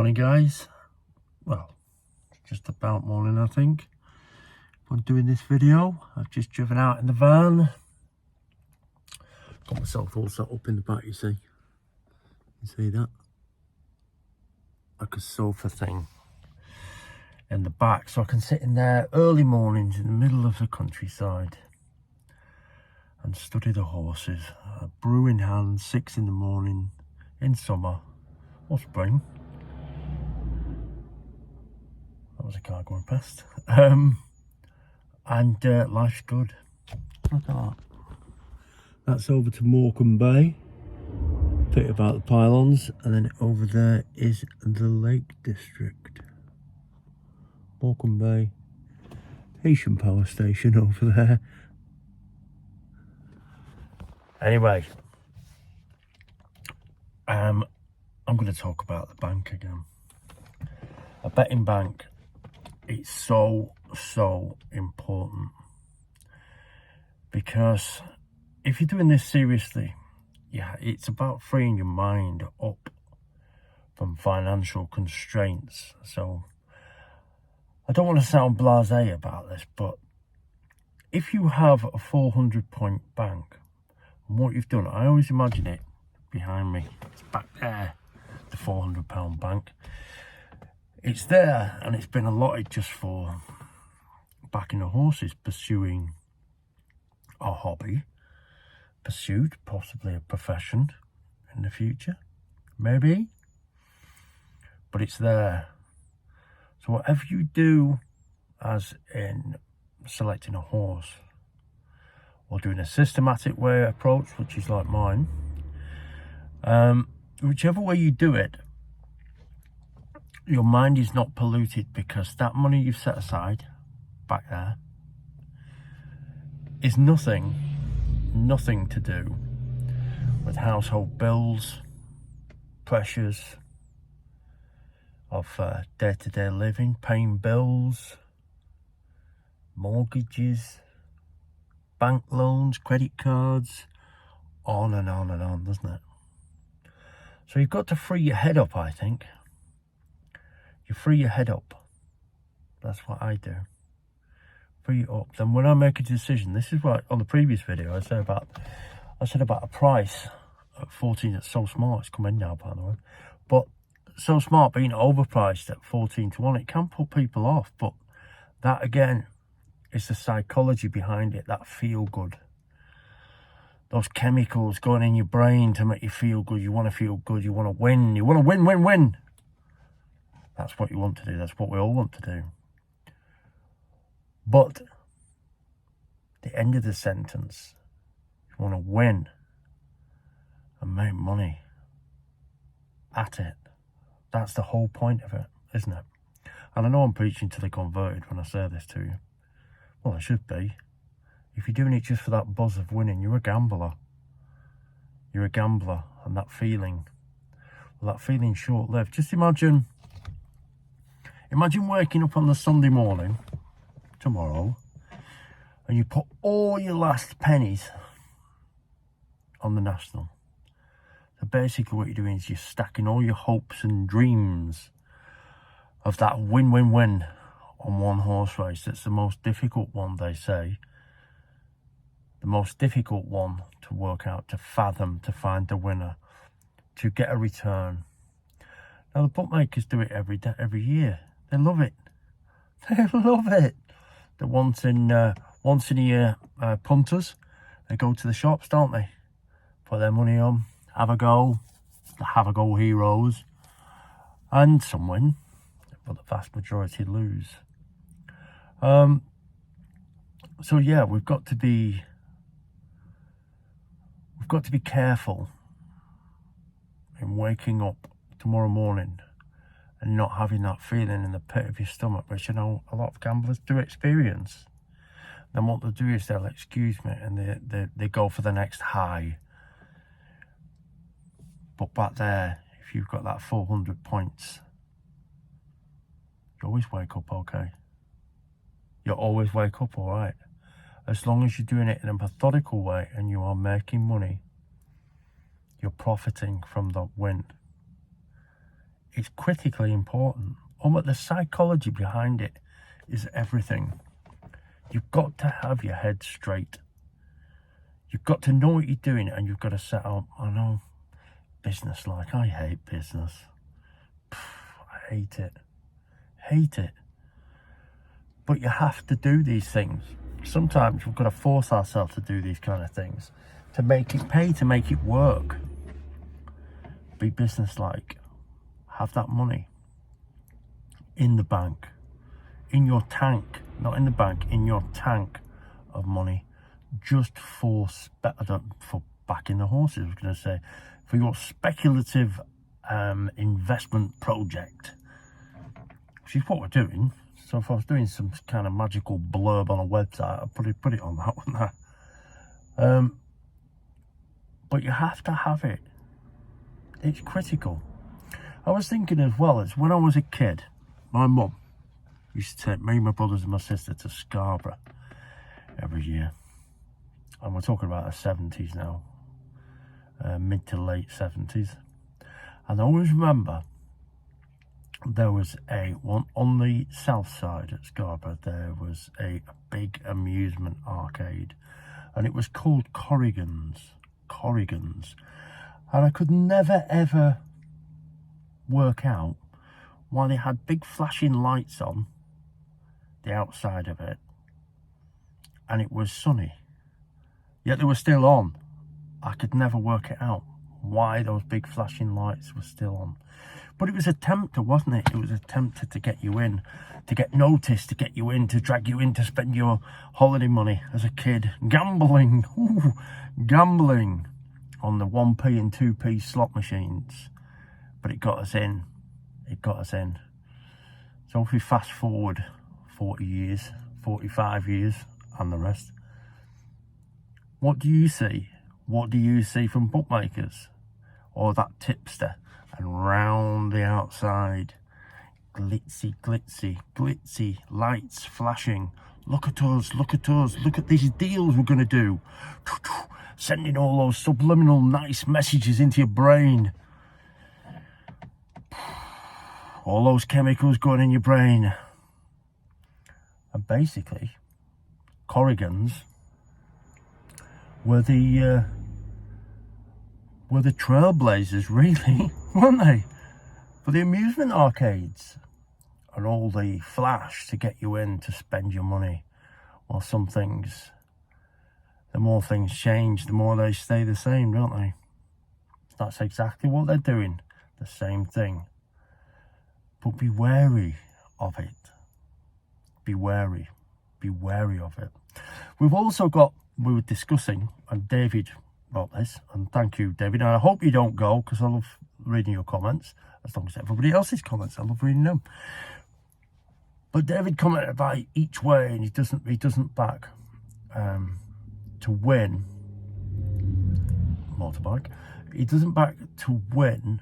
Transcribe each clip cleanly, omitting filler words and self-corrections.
Morning guys, well, just about morning I think. I'm doing this video. I've just driven out in the van. Got myself all set up in the back, you see. You see that? Like a sofa thing in the back, so I can sit in there early mornings in the middle of the countryside and study the horses. A brew in hand, 6 in the morning in summer or spring. That was a car going past. And life's good. Look at that. That's over to Morecambe Bay. Bit about the pylons, and then over there is the Lake District. Morecambe Bay, Heysham power station over there. Anyway, I'm going to talk about the bank again. A betting bank. It's so important, because if you're doing this seriously, yeah, it's about freeing your mind up from financial constraints. So I don't want to sound blasé about this, but if you have a 400-point bank, and what you've done, I always imagine it behind me, it's back there, the £400 bank. It's there and it's been allotted just for backing the horses, pursuing a hobby, pursued possibly a profession in the future, maybe, but it's there. So whatever you do, as in selecting a horse or doing a systematic way approach, which is like mine, whichever way you do it, your mind is not polluted, because that money you've set aside back there is nothing to do with household bills, pressures of day-to-day living, paying bills, mortgages, bank loans, credit cards, on and on and on, doesn't it? So you've got to free your head up, I think. You free your head up. That's what I do. Free it up. Then when I make a decision, this is what on the previous video I said about a price at 14. It's So Smart. It's come in now, by the way. But So Smart being overpriced at 14 to 1, it can put people off. But that again is the psychology behind it. That feel good. Those chemicals going in your brain to make you feel good. You want to feel good. You want to win. You want to win. That's what you want to do. That's what we all want to do. But the end of the sentence, you want to win and make money at it. That's the whole point of it, isn't it? And I know I'm preaching to the converted when I say this to you. Well, I should be. If you're doing it just for that buzz of winning, you're a gambler. You're a gambler, and that feeling, well, that feeling's short-lived. Just imagine waking up on the Sunday morning, tomorrow, and you put all your last pennies on the National. So basically what you're doing is you're stacking all your hopes and dreams of that win on one horse race. That's the most difficult one, they say. The most difficult one to work out, to fathom, to find the winner, to get a return. Now the bookmakers do it every year. They love it. They love it. The once in a year punters, they go to the shops, don't they? Put their money on, have a go. The have a go heroes. And some win, but the vast majority lose. So yeah, we've got to be careful in waking up tomorrow morning and not having that feeling in the pit of your stomach, which I know a lot of gamblers do experience. Then what they'll do is they'll excuse me and they go for the next high. But back there, if you've got that 400 points, you always wake up okay. You always wake up all right. As long as you're doing it in a methodical way and you are making money, you're profiting from the win. It's critically important. But the psychology behind it is everything. You've got to have your head straight. You've got to know what you're doing, and you've got to set up. I know, business like, I hate business. I hate it. Hate it. But you have to do these things. Sometimes we've got to force ourselves to do these kind of things to make it pay, to make it work. Be business-like. Have that money in the bank, in your tank, not in the bank, in your tank of money, just for backing the horses, I was going to say, for your speculative investment project, which is what we're doing. So if I was doing some kind of magical blurb on a website, I'd put it on that one. But you have to have it. It's critical. I was thinking as well, as when I was a kid, my mum used to take me, my brothers and my sister to Scarborough every year. And we're talking about the 70s now, mid to late 70s. And I always remember there was one on the south side at Scarborough. There was a big amusement arcade, and it was called Corrigan's. And I could never ever work out why they had big flashing lights on the outside of it, and it was sunny, yet they were still on. I could never work it out why those big flashing lights were still on. But it was a tempter, wasn't it? It was a tempter to get you in, to get noticed, to get you in, to drag you in, to spend your holiday money as a kid. Gambling. Ooh, gambling on the 1p and 2p slot machines. But it got us in. It got us in. So if we fast forward 40 years, 45 years, and the rest, what do you see? What do you see from bookmakers? Or that tipster? And round the outside, glitzy, lights flashing. Look at us, look at these deals we're going to do. Sending all those subliminal nice messages into your brain. All those chemicals going in your brain. And basically, Corrigan's were the trailblazers, really, weren't they? For the amusement arcades and all the flash to get you in to spend your money. Well, some things, the more things change, the more they stay the same, don't they? That's exactly what they're doing, the same thing. But be wary of it. Be wary of it. We've also got, we were discussing, and David wrote this, and thank you, David, and I hope you don't go, because I love reading your comments, as long as everybody else's comments, I love reading them. But David commented about each way, and he doesn't back to win motorbike. He doesn't back to win.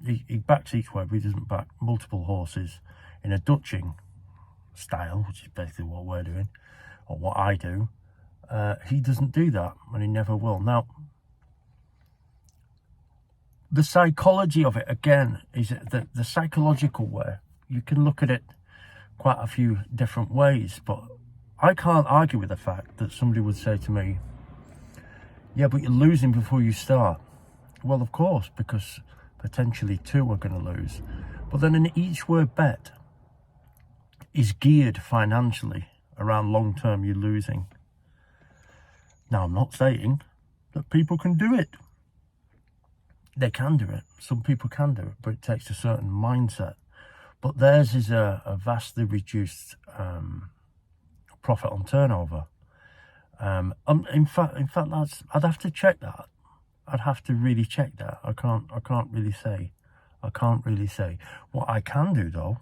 He backs each way, but he doesn't back multiple horses in a Dutching style, which is basically what we're doing, or what I do. He doesn't do that, and he never will. Now, the psychology of it, again, is the psychological way. You can look at it quite a few different ways, but I can't argue with the fact that somebody would say to me, yeah, but you're losing before you start. Well, of course, because potentially two are going to lose. But then in each word bet is geared financially around long-term you losing. Now, I'm not saying that people can do it. They can do it. Some people can do it, but it takes a certain mindset. But theirs is a vastly reduced profit on turnover. In fact, I'd have to check that. I'd have to really check that. I can't really say. What I can do though,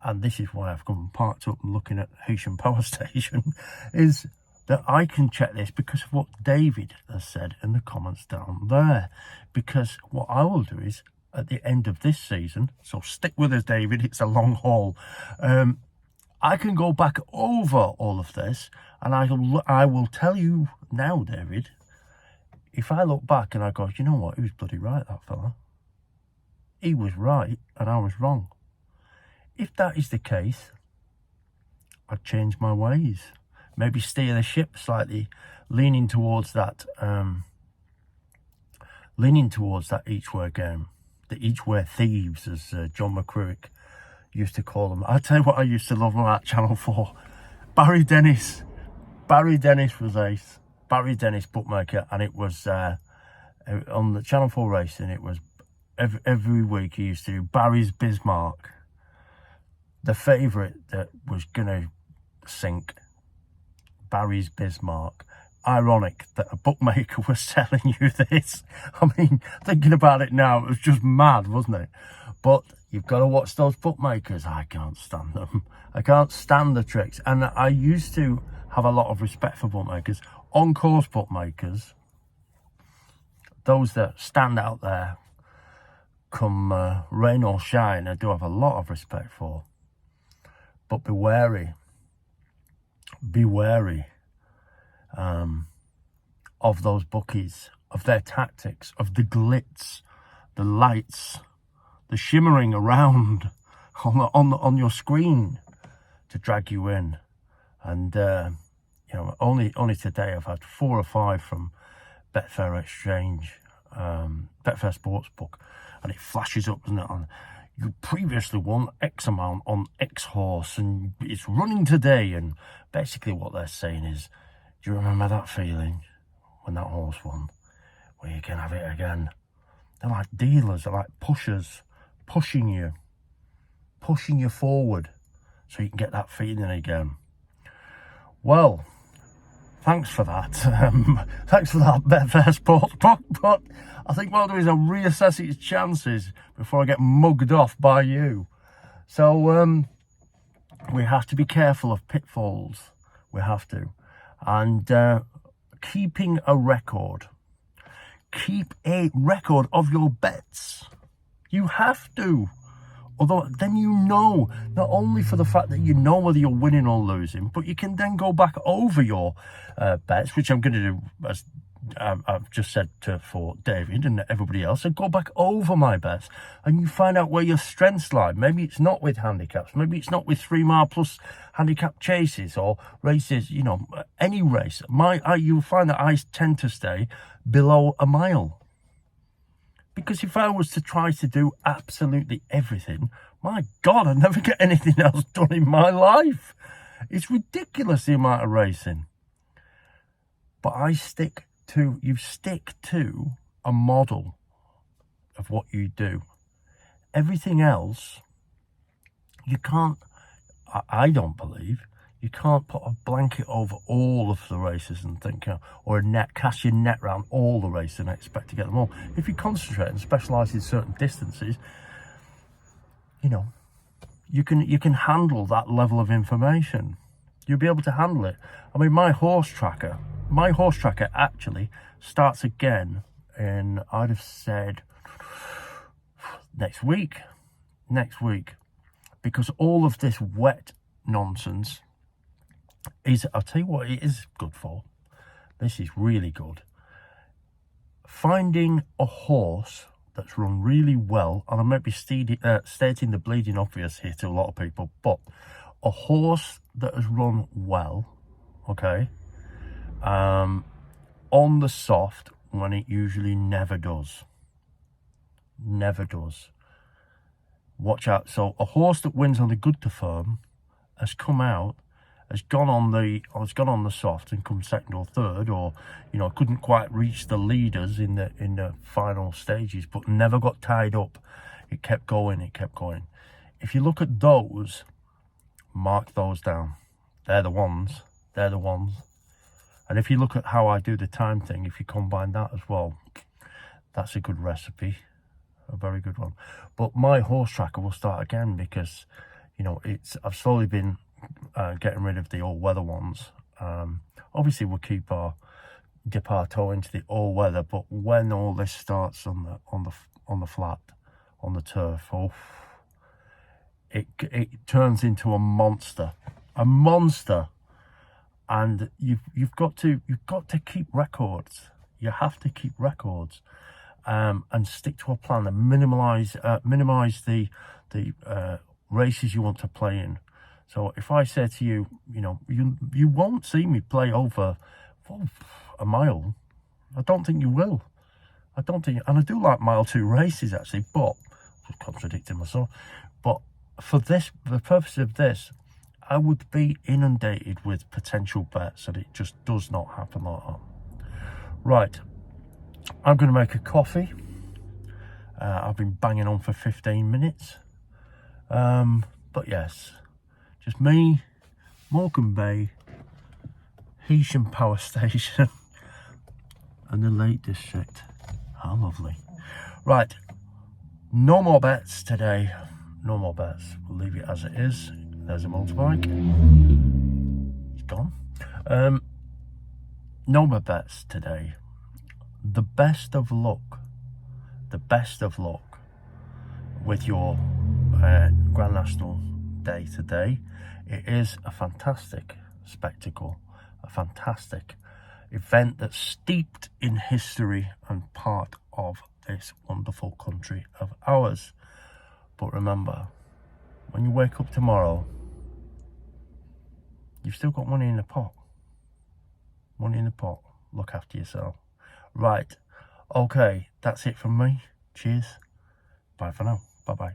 and this is why I've come parked up and looking at Heysham Power Station, is that I can check this because of what David has said in the comments down there. Because what I will do is, at the end of this season, so stick with us, David, it's a long haul, I can go back over all of this, and I will tell you now, David, if I look back and I go, you know what, he was bloody right, that fella. he was right and I was wrong. If that is the case, I'd change my ways. Maybe steer the ship slightly, leaning towards that each-way game. The each-way thieves, as John McCrick used to call them. I tell you what I used to love about Channel 4. Barry Dennis. Barry Dennis was ace. Barry Dennis bookmaker, and it was on the Channel 4 racing, it was every week he used to do Barry's Bismarck. The favourite that was going to sink, Barry's Bismarck. Ironic that a bookmaker was telling you this. I mean, thinking about it now, it was just mad, wasn't it? But you've got to watch those bookmakers. I can't stand them. I can't stand the tricks. And I used to have a lot of respect for bookmakers. On-course bookmakers, those that stand out there come rain or shine, I do have a lot of respect for. But be wary. Be wary of those bookies, of their tactics, of the glitz, the lights, the shimmering around on your screen to drag you in. And only today I've had 4 or 5 from Betfair Exchange, Betfair Sportsbook, and it flashes up, doesn't it, on you previously won X amount on X horse and it's running today. And basically what they're saying is, do you remember that feeling when that horse won? Well, you can have it again. They're like dealers, they're like pushers, pushing you forward so you can get that feeling again. Well, thanks for that. Thanks for that, Betfair Sportsbook. But I think what I'll do is I'll reassess its chances before I get mugged off by you. So we have to be careful of pitfalls. We have to. And keeping a record. Keep a record of your bets. You have to. Although then you know, not only for the fact that you know whether you're winning or losing, but you can then go back over your bets, which I'm going to do, as I've just said for David and everybody else. So go back over my bets and you find out where your strengths lie. Maybe it's not with handicaps. Maybe it's not with 3 mile plus handicap chases or races, any race. You'll find that I tend to stay below a mile. Because if I was to try to do absolutely everything, my God, I'd never get anything else done in my life. It's ridiculous, the amount of racing. But you stick to a model of what you do. Everything else, you can't, I don't believe, you can't put a blanket over all of the races and think, or cast your net around all the races and expect to get them all. If you concentrate and specialise in certain distances, you can handle that level of information. You'll be able to handle it. I mean, my horse tracker actually starts again in, I'd have said, next week, because all of this wet nonsense I'll tell you what it is good for. This is really good. Finding a horse that's run really well, and I might be stating the bleeding obvious here to a lot of people, but a horse that has run well, okay, on the soft when it usually never does. Watch out. So a horse that wins on the good to firm has come out, has gone on the soft and come second or third, or couldn't quite reach the leaders in the final stages, but never got tied up. It kept going. If you look at those, mark those down. They're the ones. And if you look at how I do the time thing, if you combine that as well, that's a good recipe, a very good one. But my horse tracker will start again because I've slowly been getting rid of the all-weather ones. Obviously we'll dip our toe into the all-weather, but when all this starts on the flat, on the turf, it turns into a monster, and you've got to keep records. You have to keep records, and stick to a plan and minimize the races you want to play in. So if I say to you, you know, you won't see me play over a mile. I don't think you will. I don't think, and I do like mile 2 races actually, but I'm contradicting myself. But for this, the purpose of this, I would be inundated with potential bets, and it just does not happen like that. Right, I'm going to make a coffee. I've been banging on for 15 minutes. But yes, just me, Morecambe Bay, Heysham Power Station, and the Lake District. How lovely. Right, no more bets today. No more bets. We'll leave it as it is. There's a motorbike. It's gone. No more bets today. The best of luck. The best of luck with your Grand National Day today. It is a fantastic spectacle, a fantastic event that's steeped in history and part of this wonderful country of ours. But remember, when you wake up tomorrow, you've still got money in the pot. Money in the pot. Look after yourself. Right. Okay, that's it from me. Cheers. Bye for now. Bye-bye.